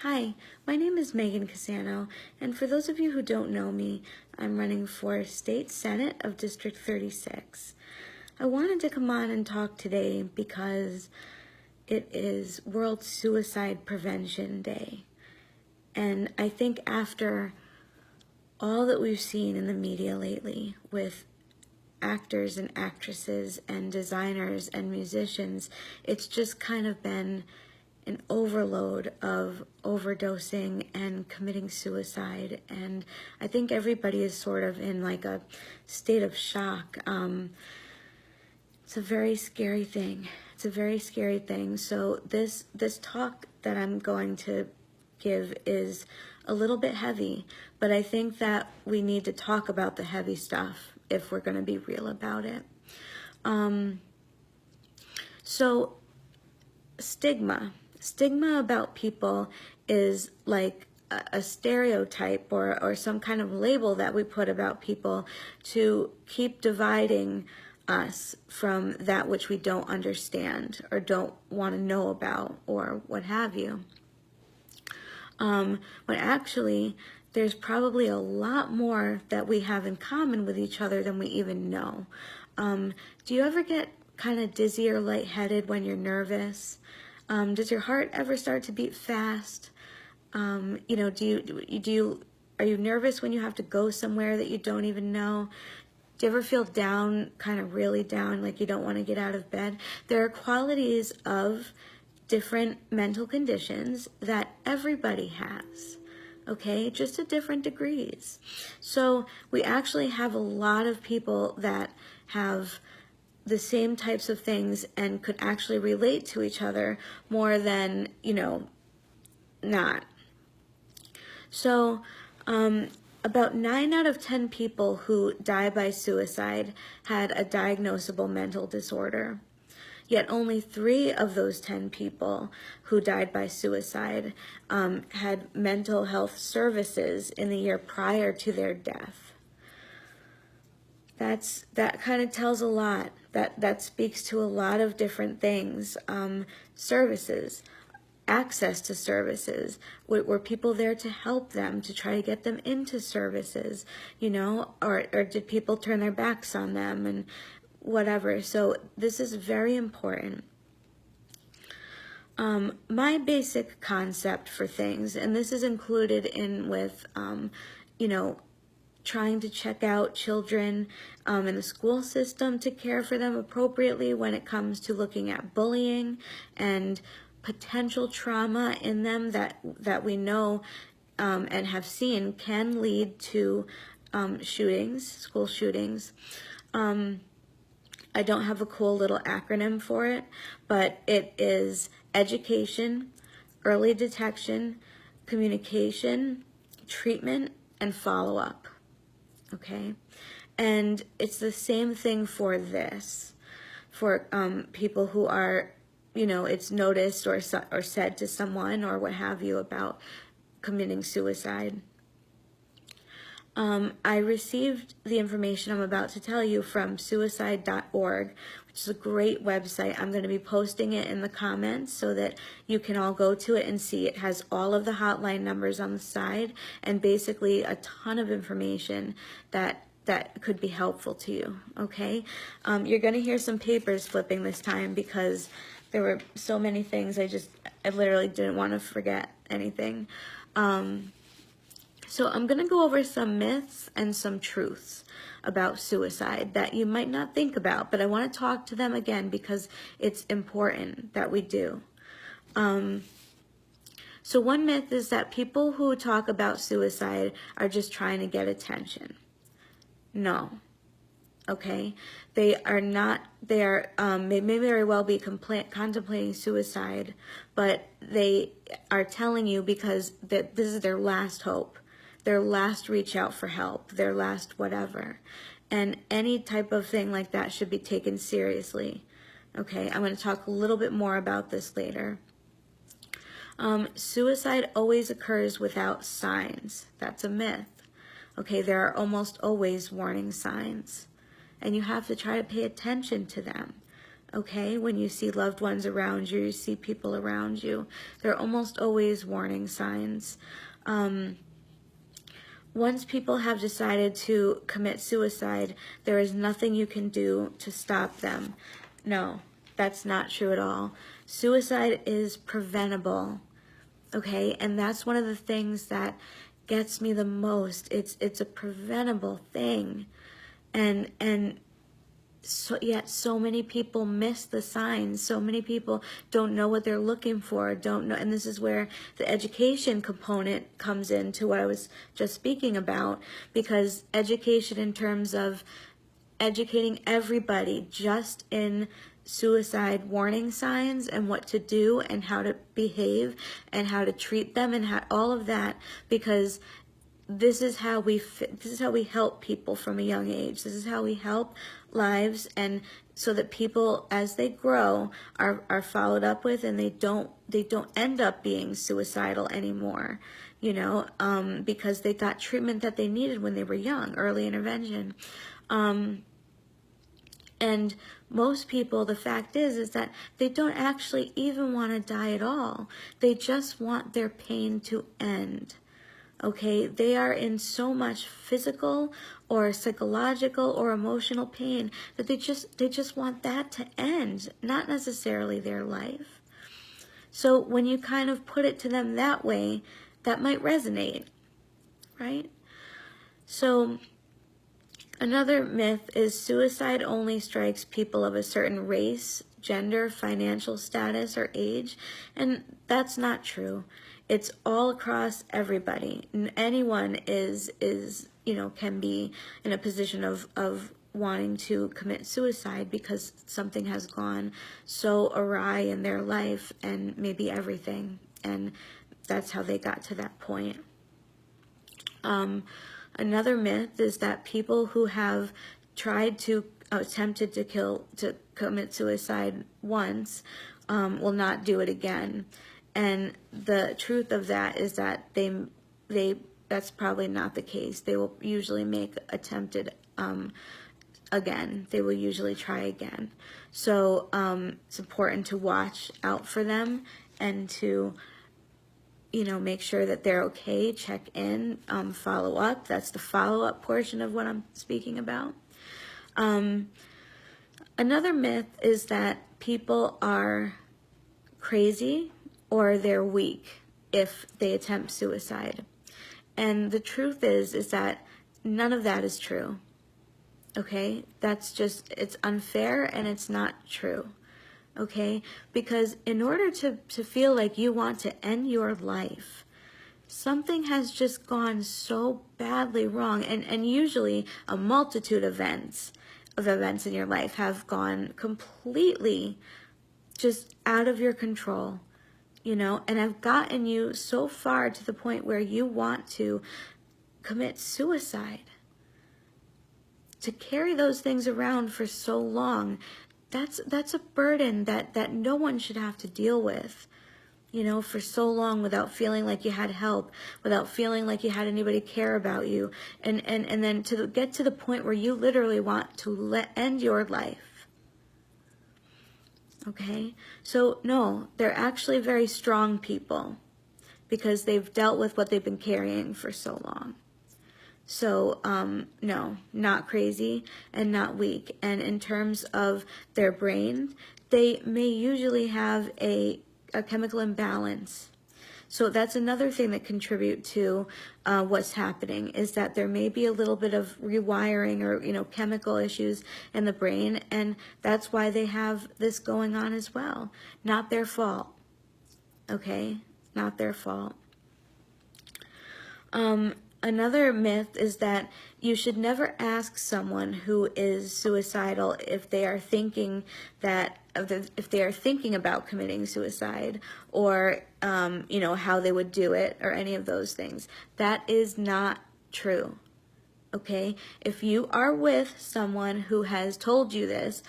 Hi, my name is Megan Cassano, and for those of you who don't know me, I'm running for State Senate of District 36. I wanted to come on and talk today because it is World Suicide Prevention Day. And I think after all that we've seen in the media lately with actors and actresses and designers and musicians, it's just kind of been an overload of overdosing and committing suicide, and I think everybody is sort of in like a state of shock. It's a very scary thing. It's a very scary thing. So this talk that I'm going to give is a little bit heavy, but I think that we need to talk about the heavy stuff if we're going to be real about it. So stigma about people is like a stereotype or some kind of label that we put about people to keep dividing us from that which we don't understand or don't want to know about or what have you. When actually there's probably a lot more that we have in common with each other than we even know. Do you ever get kind of dizzy or lightheaded when you're nervous? Does your heart ever start to beat fast? Are you nervous when you have to go somewhere that you don't even know? Do you ever feel down, kind of really down, like you don't want to get out of bed? There are qualities of different mental conditions that everybody has, okay? Just at different degrees. So we actually have a lot of people that have the same types of things and could actually relate to each other more than, not. So about 9 out of 10 people who die by suicide had a diagnosable mental disorder. Yet only 3 of those 10 people who died by suicide had mental health services in the year prior to their death. That kind of tells a lot. That speaks to a lot of different things. Services, access to services. Were people there to help them, to try to get them into services, or did people turn their backs on them and whatever? So this is very important. My basic concept for things, and this is included in with, trying to check out children in the school system to care for them appropriately when it comes to looking at bullying and potential trauma in them that we know and have seen can lead to shootings, school shootings. I don't have a cool little acronym for it, but it is education, early detection, communication, treatment, and follow-up. Okay, and it's the same thing for this, for people who are, it's noticed or said to someone or what have you about committing suicide. I received the information I'm about to tell you from suicide.org, which is a great website. I'm going to be posting it in the comments so that you can all go to it and see. It has all of the hotline numbers on the side and basically a ton of information that could be helpful to you, okay? You're going to hear some papers flipping this time because there were so many things. I literally didn't want to forget anything. So I'm going to go over some myths and some truths about suicide that you might not think about, but I want to talk to them again because it's important that we do. So one myth is that people who talk about suicide are just trying to get attention. No. Okay? They are not, may very well be contemplating suicide, but they are telling you because this is their last hope. Their last reach out for help, their last whatever. And any type of thing like that should be taken seriously. Okay, I'm going to talk a little bit more about this later. Suicide always occurs without signs. That's a myth. Okay, there are almost always warning signs. And you have to try to pay attention to them. Okay, when you see loved ones around you, you see people around you, they're almost always warning signs. Once people have decided to commit suicide, there is nothing you can do to stop them. No, that's not true at all. Suicide is preventable, okay? And that's one of the things that gets me the most. It's a preventable thing. And so yet so many people miss the signs. So many people don't know what they're looking for, don't know. And this is where the education component comes into what I was just speaking about, because education in terms of educating everybody just in suicide warning signs and what to do and how to behave and how to treat them and how, all of that, because this is how we help people from a young age. This is how we help lives, and so that people as they grow are followed up with, and they don't end up being suicidal anymore, you know, because they got treatment that they needed when they were young, early intervention. And most people, the fact is that they don't actually even want to die at all. They just want their pain to end. Okay, they are in so much physical or psychological or emotional pain that they just want that to end, not necessarily their life. So when you kind of put it to them that way, that might resonate, right? So another myth is suicide only strikes people of a certain race, gender, financial status, or age, and that's not true. It's all across everybody. Anyone is you know, can be in a position of wanting to commit suicide because something has gone so awry in their life, and maybe everything, and that's how they got to that point. Another myth is that people who have tried to attempted to commit suicide once will not do it again. And the truth of that is that that's probably not the case. They will usually make attempted again. They will usually try again. So it's important to watch out for them and to, you know, make sure that they're okay, check in, follow up. That's the follow-up portion of what I'm speaking about. Another myth is that people are crazy or they're weak if they attempt suicide. And the truth is that none of that is true. Okay? That's just, it's unfair and it's not true. Okay? Because in order to feel like you want to end your life, something has just gone so badly wrong. And usually a multitude of events in your life have gone completely just out of your control, you know, and have gotten you so far to the point where you want to commit suicide. To carry those things around for so long, that's a burden that no one should have to deal with, you know, for so long without feeling like you had help, without feeling like you had anybody care about you, and then to get to the point where you literally want to end your life. Okay, so no, they're actually very strong people because they've dealt with what they've been carrying for so long. So no, not crazy and not weak. And in terms of their brain, they may usually have a chemical imbalance. So that's another thing that contribute to what's happening, is that there may be a little bit of rewiring or, you know, chemical issues in the brain, and that's why they have this going on as well. Not their fault, okay? Not their fault. Another myth is that you should never ask someone who is suicidal if they are thinking about committing suicide, or you know, how they would do it, or any of those things. That is not true. Okay? If you are with someone who has told you this,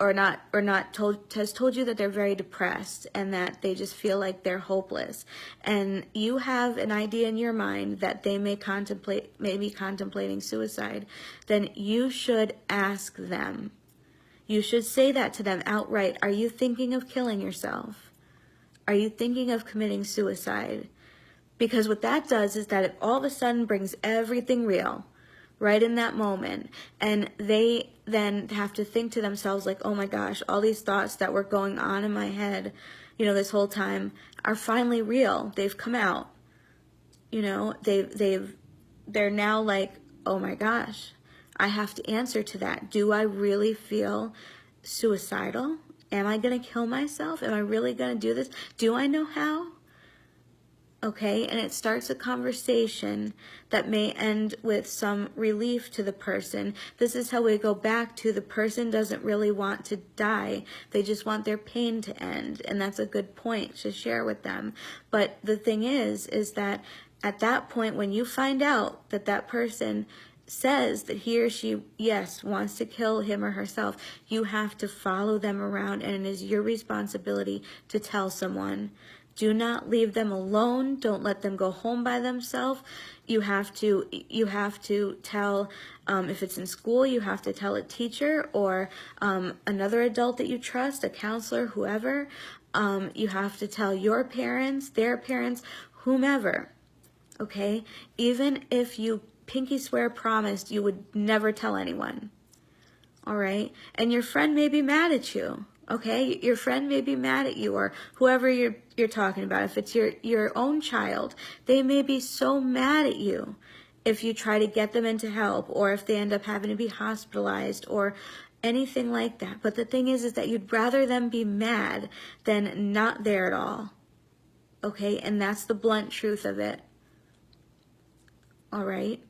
has told you that they're very depressed and that they just feel like they're hopeless, and you have an idea in your mind that they may be contemplating suicide, then you should ask them. You should say that to them outright. Are you thinking of killing yourself? Are you thinking of committing suicide? Because what that does is that it all of a sudden brings everything real right in that moment. And they then have to think to themselves like, oh my gosh, all these thoughts that were going on in my head, this whole time are finally real. They've come out. They're now like, oh my gosh, I have to answer to that. Do I really feel suicidal? Am I going to kill myself? Am I really going to do this? Do I know how? Okay, and it starts a conversation that may end with some relief to the person. This is how we go back to the person doesn't really want to die. They just want their pain to end, and that's a good point to share with them. But the thing is that at that point, when you find out that that person says that he or she, yes, wants to kill him or herself, you have to follow them around, and it is your responsibility to tell someone. Do not leave them alone. Don't let them go home by themselves. You have to tell, if it's in school, you have to tell a teacher or another adult that you trust, a counselor, whoever. You have to tell your parents, their parents, whomever. Okay? Even if you pinky swear promised you would never tell anyone. All right? And your friend may be mad at you. Okay, your friend may be mad at you, or whoever you're talking about. If it's your own child, they may be so mad at you if you try to get them into help, or if they end up having to be hospitalized, or anything like that. But the thing is that you'd rather them be mad than not there at all. Okay, and that's the blunt truth of it. All right,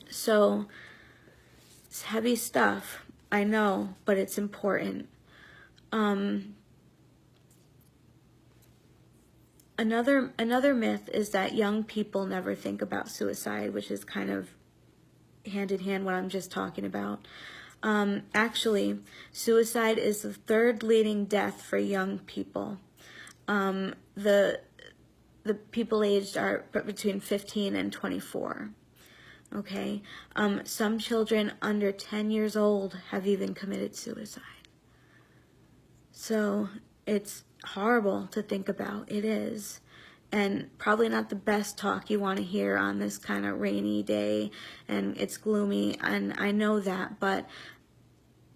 so it's heavy stuff. I know, but it's important. Another myth is that young people never think about suicide, which is kind of hand in hand what I'm just talking about. Actually, suicide is the third leading death for young people. The people aged are between 15 and 24. Okay, some children under 10 years old have even committed suicide. So it's horrible to think about. It is. And probably not the best talk you want to hear on this kind of rainy day, and it's gloomy, and I know that, but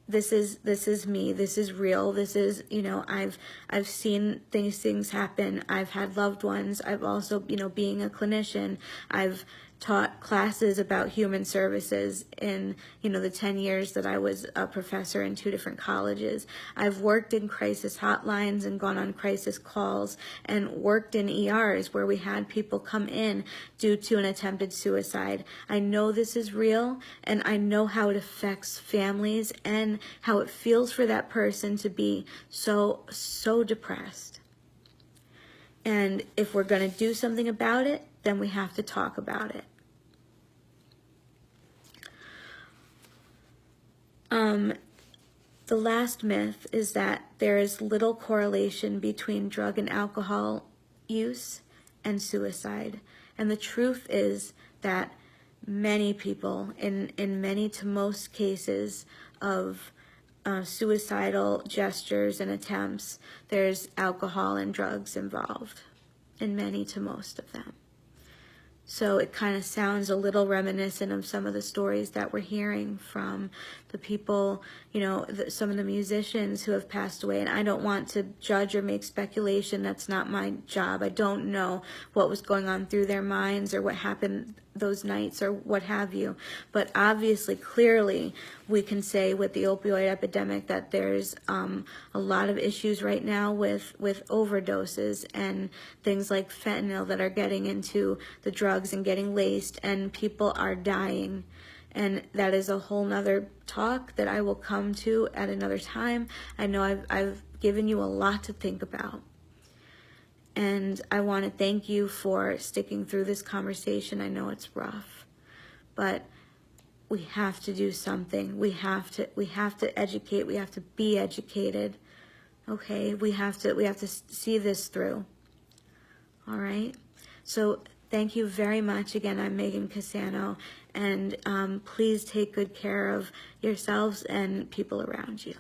this is me. This is real. This is, I've seen things happen. I've had loved ones. I've also, being a clinician, I've taught classes about human services in, the 10 years that I was a professor in 2 different colleges. I've worked in crisis hotlines and gone on crisis calls and worked in ERs where we had people come in due to an attempted suicide. I know this is real, and I know how it affects families and how it feels for that person to be so depressed. And if we're going to do something about it, then we have to talk about it. The last myth is that there is little correlation between drug and alcohol use and suicide. And the truth is that many people, in many to most cases of suicidal gestures and attempts, there's alcohol and drugs involved in many to most of them. So it kind of sounds a little reminiscent of some of the stories that we're hearing from the people, some of the musicians who have passed away. And I don't want to judge or make speculation. That's not my job. I don't know what was going on through their minds or what happened those nights or what have you. But obviously, clearly, we can say with the opioid epidemic that there's a lot of issues right now with overdoses and things like fentanyl that are getting into the drugs and getting laced, and people are dying. And that is a whole nother talk that I will come to at another time. I know I've given you a lot to think about. And I want to thank you for sticking through this conversation. I know it's rough, but we have to do something. We have to educate. We have to be educated. Okay? We have to see this through. All right? So thank you very much. Again, I'm Megan Cassano, And please take good care of yourselves and people around you.